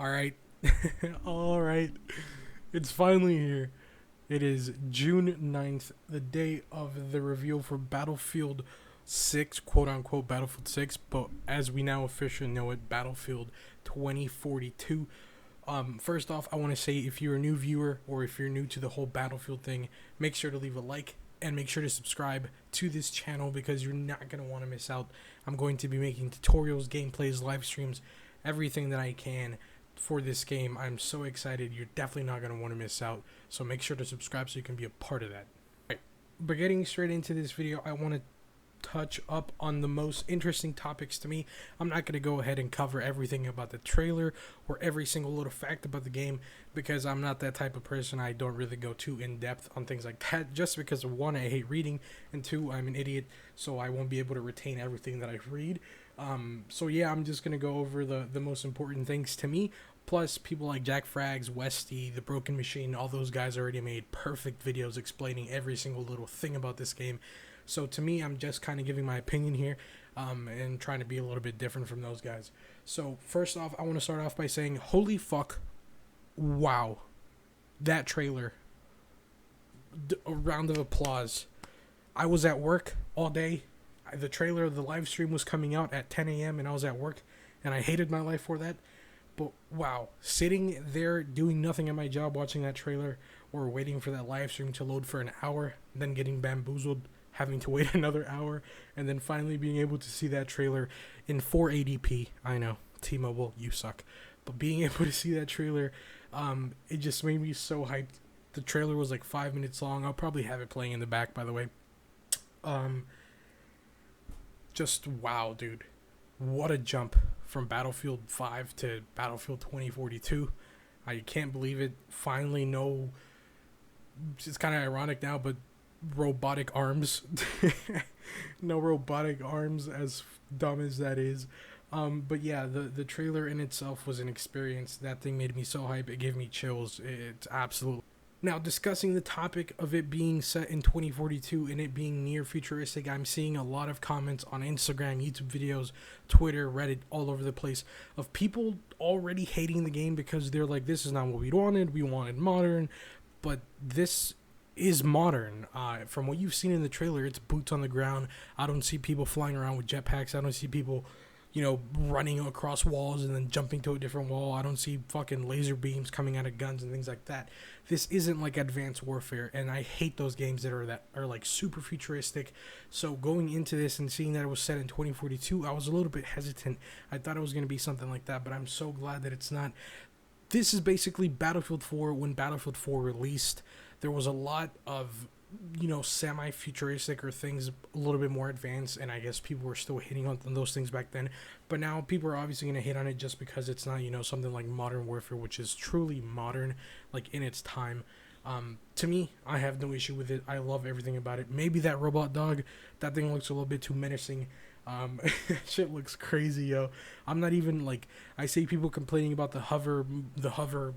All right. All right. It's finally here. It is June 9th, the day of the reveal for Battlefield 6, quote unquote Battlefield 6, but as we now officially know it, Battlefield 2042. First off, I want to say if you're a new viewer or if you're new to the whole Battlefield thing, make sure to leave a like and make sure to subscribe to this channel because you're not going to want to miss out. I'm going to be making tutorials, gameplays, live streams, everything that I can for this game. I'm so excited. You're definitely not going to want to miss out. So make sure to subscribe so you can be a part of that. Right. But getting straight into this video, I want to touch up on the most interesting topics to me. I'm not going to go ahead and cover everything about the trailer or every single little fact about the game because I'm not that type of person. I don't really go too in depth on things like that just because one, I hate reading, and two, I'm an idiot, so I won't be able to retain everything that I read. So yeah, I'm just going to go over the most important things to me. Plus, people like Jack Frags, Westy, The Broken Machine, all those guys already made perfect videos explaining every single little thing about this game. So to me, I'm just kind of giving my opinion here and trying to be a little bit different from those guys. So first off, I want to start off by saying, holy fuck, wow, that trailer, a round of applause. I was at work all day. The trailer, the live stream was coming out at 10 a.m. and I was at work and I hated my life for that. But wow, sitting there doing nothing at my job watching that trailer or waiting for that live stream to load for an hour, then getting bamboozled, having to wait another hour, and then finally being able to see that trailer in 480p. I know, T-Mobile, you suck. But being able to see that trailer, it just made me so hyped. The trailer was like 5 minutes long. I'll probably have it playing in the back, by the way. Just wow, dude. What a jump from Battlefield 5 to Battlefield 2042. I can't believe it. Finally, no. It's kind of ironic now, but robotic arms. No robotic arms, as dumb as that is. But yeah, the trailer in itself was an experience. That thing made me so hype. It gave me chills. It's absolutely. Now, discussing the topic of it being set in 2042 and it being near futuristic, I'm seeing a lot of comments on Instagram, YouTube videos, Twitter, Reddit, all over the place of people already hating the game because they're like, this is not what we wanted. We wanted modern, but this is modern. From what you've seen in the trailer, it's boots on the ground. I don't see people flying around with jetpacks. I don't see people, running across walls and then jumping to a different wall. I don't see fucking laser beams coming out of guns and things like that. This isn't like Advanced Warfare, and I hate those games that are like super futuristic. So going into this and seeing that it was set in 2042, I was a little bit hesitant. I thought it was going to be something like that, but I'm so glad that it's not. This is basically Battlefield 4. When Battlefield 4 released, there was a lot of semi-futuristic or things a little bit more advanced, and I guess people were still hitting on those things back then, but now people are obviously going to hit on it just because it's not something like Modern Warfare, which is truly modern, like in its time. To me, I have no issue with it. I love everything about it. Maybe that robot dog, that thing looks a little bit too menacing. Shit looks crazy, yo. I'm not even like, I see people complaining about the hover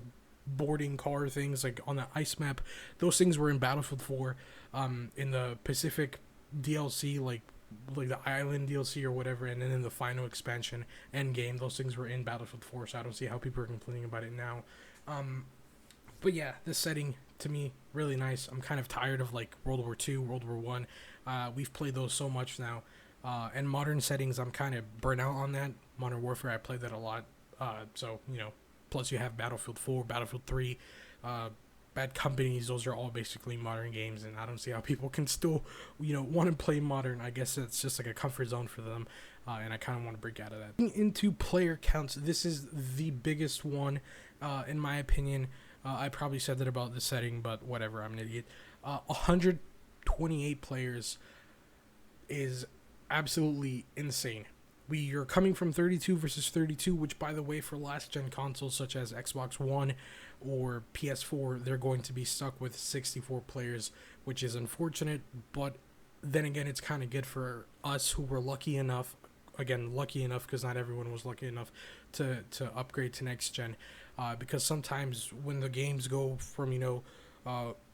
boarding car things like on the ice map. Those things were in Battlefield 4, in the Pacific DLC, like the island DLC or whatever, and then in the final expansion end game, those things were in Battlefield 4. So I don't see how people are complaining about it now. But yeah, this setting to me really nice. I'm kind of tired of like World War II, World War One. We've played those so much now, and modern settings I'm kind of burnt out on that. Modern Warfare, I played that a lot. So plus you have Battlefield 4, Battlefield 3, Bad Companies. Those are all basically modern games, and I don't see how people can still, want to play modern. I guess it's just like a comfort zone for them, and I kind of want to break out of that. Into player counts, this is the biggest one, in my opinion. I probably said that about the setting, but whatever, I'm an idiot. 128 players is absolutely insane. We are coming from 32 versus 32, which, by the way, for last-gen consoles such as Xbox One or PS4, they're going to be stuck with 64 players, which is unfortunate, but then again, it's kind of good for us who were lucky enough, because not everyone was lucky enough to upgrade to next-gen, because sometimes when the games go from,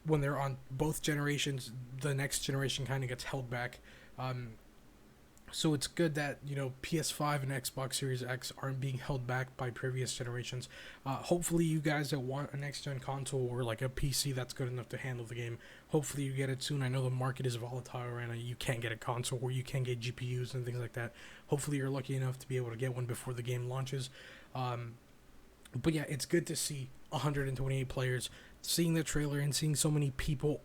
when they're on both generations, the next generation kind of gets held back. So it's good that, you know, PS5 and Xbox Series X aren't being held back by previous generations. Hopefully you guys that want a next gen console or like a PC that's good enough to handle the game, hopefully you get it soon. I know the market is volatile right now. You can't get a console or you can't get GPUs and things like that. Hopefully you're lucky enough to be able to get one before the game launches. But yeah, it's good to see 128 players. Seeing the trailer and seeing so many people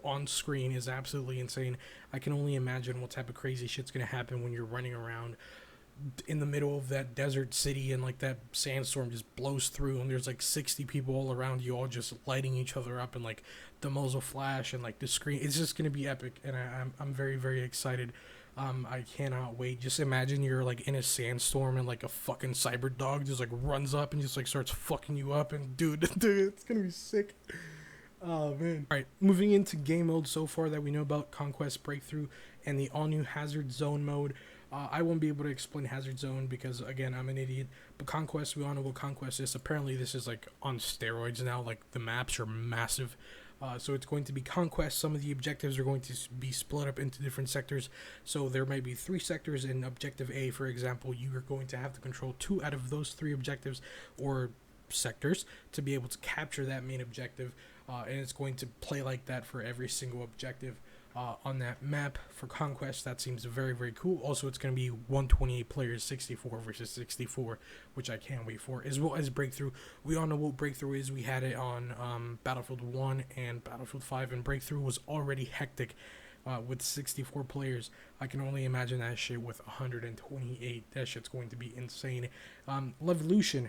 on screen is absolutely insane. I can only imagine what type of crazy shit's gonna happen when you're running around in the middle of that desert city and like that sandstorm just blows through and there's like 60 people all around you all just lighting each other up and like the muzzle flash and like the screen. It's just gonna be epic, and I'm very very excited. I cannot wait. Just imagine you're like in a sandstorm and like a fucking cyber dog just like runs up and just like starts fucking you up, and dude, it's gonna be sick. Oh man. Alright, moving into game mode so far that we know about: Conquest, Breakthrough, and the all new Hazard Zone mode. I won't be able to explain Hazard Zone because, again, I'm an idiot. But Conquest, we all know what Conquest is. Apparently, this is like on steroids now. Like, the maps are massive. So it's going to be Conquest. Some of the objectives are going to be split up into different sectors. So there might be 3 sectors in Objective A, for example. You are going to have to control 2 out of those 3 objectives or sectors to be able to capture that main objective. And it's going to play like that for every single objective on that map for Conquest. That seems very very cool. Also, it's going to be 128 players, 64 versus 64, which I can't wait for, as well as Breakthrough. We all know what Breakthrough is. We had it on Battlefield 1 and Battlefield 5, and Breakthrough was already hectic with 64 players. I can only imagine that shit with 128. That shit's going to be insane. Levolution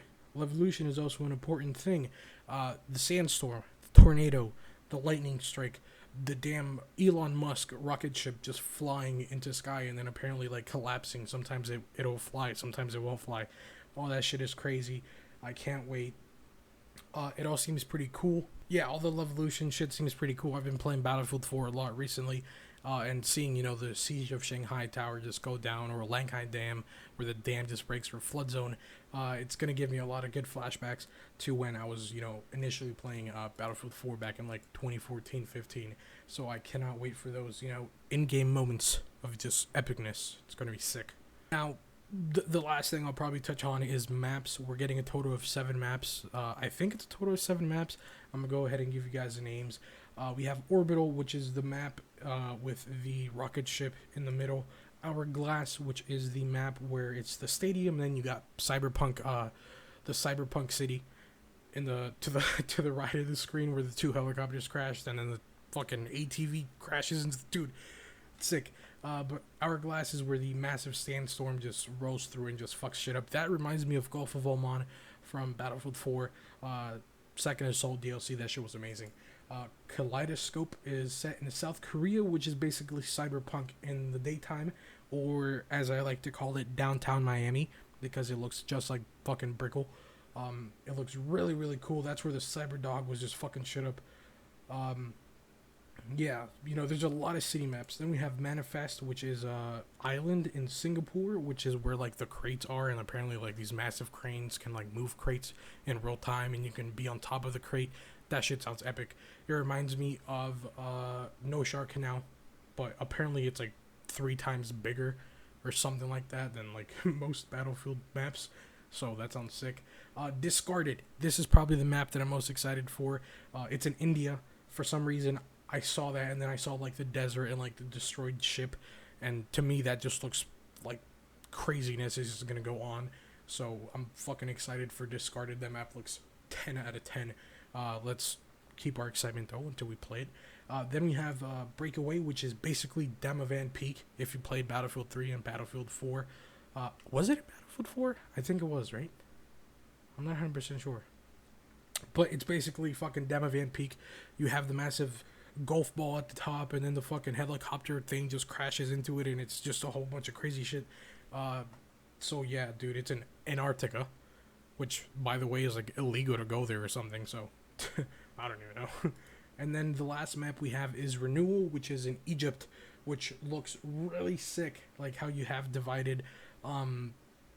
is also an important thing. The sandstorm, the tornado, the lightning strike, the damn Elon Musk rocket ship just flying into sky and then apparently like collapsing. Sometimes it'll fly, sometimes it won't fly. All that shit is crazy. I can't wait. It all seems pretty cool. Yeah, all the Levolution shit seems pretty cool. I've been playing Battlefield 4 a lot recently. And seeing, you know, the siege of Shanghai Tower just go down, or Lankai Dam, where the dam just breaks for flood zone, it's going to give me a lot of good flashbacks to when I was, you know, initially playing Battlefield 4 back in, like, 2014-15. So I cannot wait for those, you know, in-game moments of just epicness. It's going to be sick. Now, the last thing I'll probably touch on is maps. We're getting a total of 7 maps. I think it's a total of 7 maps. I'm going to go ahead and give you guys the names. We have Orbital, which is the map with the rocket ship in the middle. Hourglass, which is the map where it's the stadium. And then you got Cyberpunk, the Cyberpunk city, in the to the right of the screen where the 2 helicopters crashed, and then the fucking ATV crashes into the dude. Sick. But Hourglass is where the massive sandstorm just rolls through and just fucks shit up. That reminds me of Gulf of Oman from Battlefield 4, Second Assault DLC. That shit was amazing. Kaleidoscope is set in South Korea, which is basically Cyberpunk in the daytime, or as I like to call it, downtown Miami, because it looks just like fucking Brickle. It looks really really cool. That's where the cyber dog was just fucking shit up. Yeah, you know, there's a lot of city maps. Then we have Manifest, which is island in Singapore, which is where like the crates are, and apparently like these massive cranes can like move crates in real time, and you can be on top of the crate. That shit sounds epic. It reminds me of No Shark Canal, but apparently it's like 3 times bigger or something like that than like most Battlefield maps. So that sounds sick. Discarded. This is probably the map that I'm most excited for. It's in India. For some reason, I saw that, and then I saw like the desert and like the destroyed ship, and to me that just looks like craziness is just gonna go on. So I'm fucking excited for Discarded. That map looks 10 out of 10. Let's keep our excitement though until we play it. Then we have Breakaway, which is basically Demavan Peak if you played Battlefield 3 and Battlefield 4. Was it Battlefield 4? I think it was, right? I'm not 100% sure. But it's basically fucking Demavan Peak. You have the massive golf ball at the top, and then the fucking helicopter thing just crashes into it, and it's just a whole bunch of crazy shit. So yeah, dude, it's in Antarctica, which, by the way, is like illegal to go there or something, so I don't even know. And then the last map we have is Renewal, which is in Egypt, which looks really sick, like how you have divided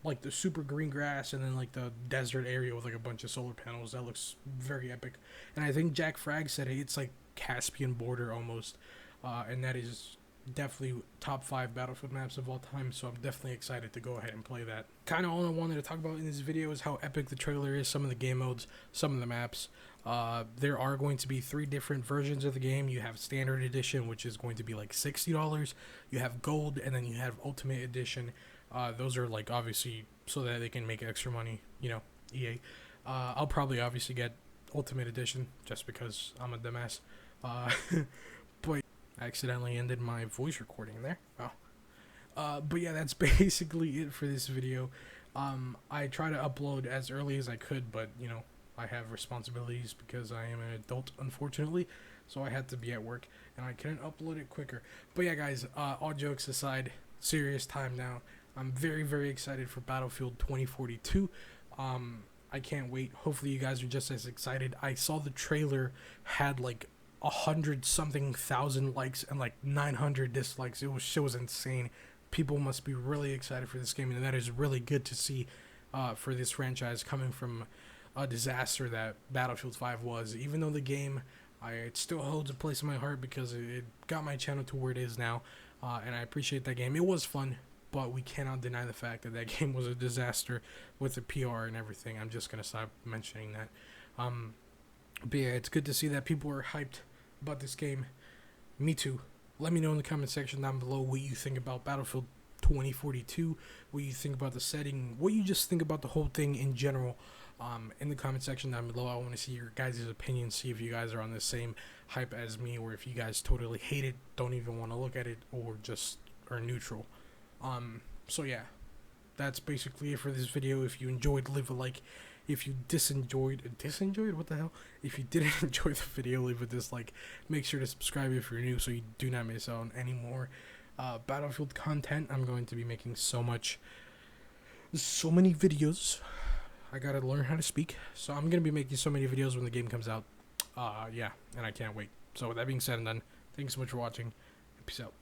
like the super green grass and then like the desert area with like a bunch of solar panels. That looks very epic. And I think Jack Frag said it's like Caspian border almost, and that is definitely top 5 Battlefield maps of all time, so I'm definitely excited to go ahead and play that. Kind of all I wanted to talk about in this video is how epic the trailer is, some of the game modes, some of the maps. There are going to be 3 different versions of the game. You have Standard Edition, which is going to be like $60. You have Gold, and then you have Ultimate Edition. Those are like obviously so that they can make extra money, you know, EA. I'll probably obviously get Ultimate Edition just because I'm a dumbass. But I accidentally ended my voice recording there. Oh. But yeah, that's basically it for this video. I try to upload as early as I could, but you know, I have responsibilities because I am an adult, unfortunately. So I had to be at work, and I couldn't upload it quicker. But yeah, guys, all jokes aside, serious time now. I'm very, very excited for Battlefield 2042. I can't wait. Hopefully you guys are just as excited. I saw the trailer had like 100-something thousand likes and like 900 dislikes. It was insane. People must be really excited for this game, and that is really good to see for this franchise coming from a disaster that Battlefield 5 was. Even though the game, it still holds a place in my heart because it got my channel to where it is now, and I appreciate that game. It was fun, but we cannot deny the fact that that game was a disaster with the PR and everything. I'm just going to stop mentioning that. But yeah, it's good to see that people are hyped about this game. Me too. Let me know in the comment section down below what you think about Battlefield 2042, what you think about the setting, what you just think about the whole thing in general. In the comment section down below, I want to see your guys' opinions, see if you guys are on the same hype as me, or if you guys totally hate it, don't even want to look at it, or just are neutral. So yeah, that's basically it for this video. If you enjoyed, leave a like. If you disenjoyed, what the hell? If you didn't enjoy the video, leave a dislike. Make sure to subscribe if you're new so you do not miss out on any more Battlefield content. I'm going to be making so many videos. I gotta learn how to speak. So I'm gonna be making so many videos when the game comes out. Yeah, and I can't wait. So with that being said and done, thanks so much for watching. Peace out.